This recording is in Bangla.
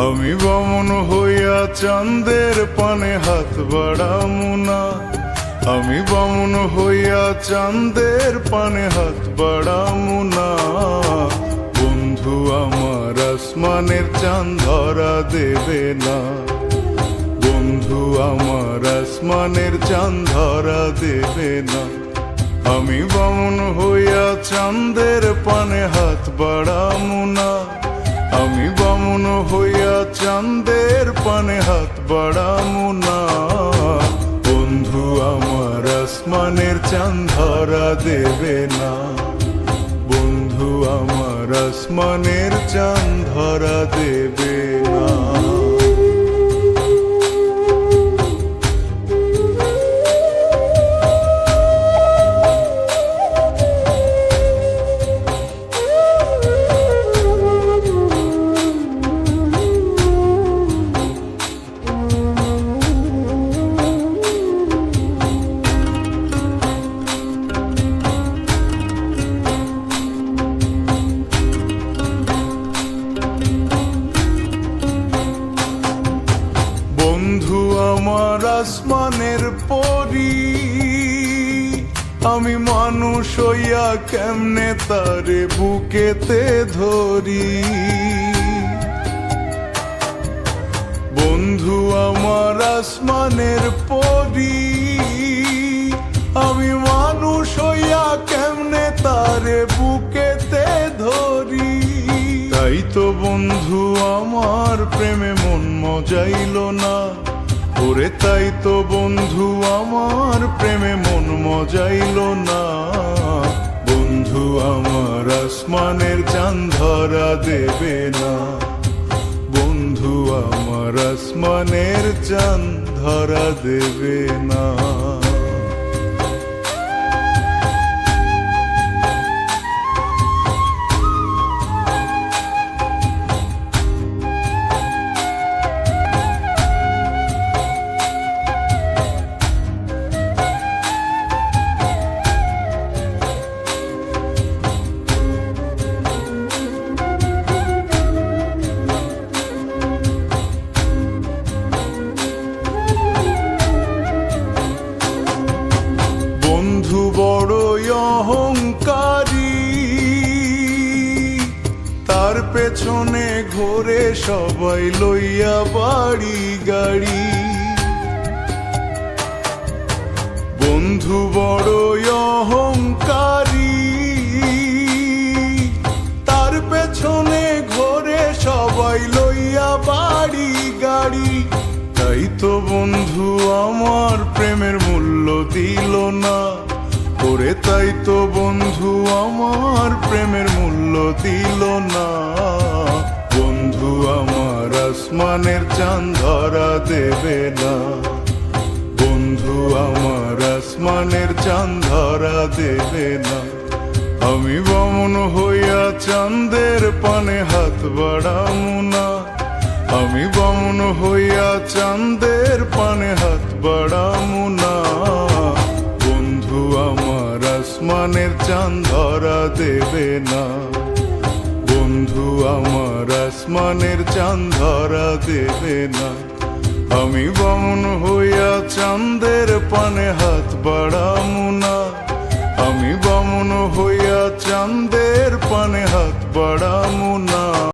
আমি বামন হইয়া চাঁদের পানে হাত বাড়ামু না। আমি বামন হইয়া চাঁদের পানে হাত বাড়ামু না। বন্ধু আমার আসমানের চাঁদ ধরা দেবে না। বন্ধু আমার আসমানের চাঁদ ধরা দেবে না। আমি বামন হইয়া চাঁদের পানে হাত বাড়ামু না। আমি বামন হইয়া চাঁদের পানে হাত বাড়ামু না। বন্ধু আমার আসমানের চাঁদ ধরা দেবে না। বন্ধু আমার আসমানের চাঁদ ধরা দেবে না। বন্ধু আমার আসমানের পরি, আমি মানুষ হইয়া কেমনে তারে বুকেতে ধরি। বন্ধু আমার আসমানের পরি, আমি মানুষ হইয়া কেমনে তারে বুকেতে ধরি। তাই তো বন্ধু আমার প্রেমে মন মজাইল না। ওরে তাই তো বন্ধু আমার প্রেমে মন মজাইল না। বন্ধু আমার আসমানের চাঁদ ধরা দেবে না। বন্ধু আমার আসমানের চাঁদ ধরা দেবে না। বন্ধু বড়ই অহংকারী, তার পেছনে ঘোরে সবাই লইয়া বাড়ি গাড়ি। বন্ধু বড়ই অহংকারী, তার পেছনে ঘোরে সবাই লইয়া বাড়ি গাড়ি। তাই তো বন্ধু আমার প্রেমের মূল্য দিল না। ওরে তাই তো বন্ধু আমার প্রেমের মূল্য দিল না। বন্ধু আমার আসমানের চাঁদ ধরা দেবে না। বন্ধু আমার আসমানের চাঁদ ধরা দেবে না। আমি বামন হইয়া চাঁদের পানে হাত বাড়ামু না। আমি বামন হইয়া চাঁদের পানে হাত বাড়ামু না। বন্ধু আমার আসমানের চাঁদ ধরা দেবে না। বন্ধু আমার আসমানের চাঁদ ধরা দেবে না। আমি বামন হইয়া চাঁদের পানে হাত বাড়ামু না। আমি বামন হইয়া চাঁদের পানে হাত বাড়ামু না।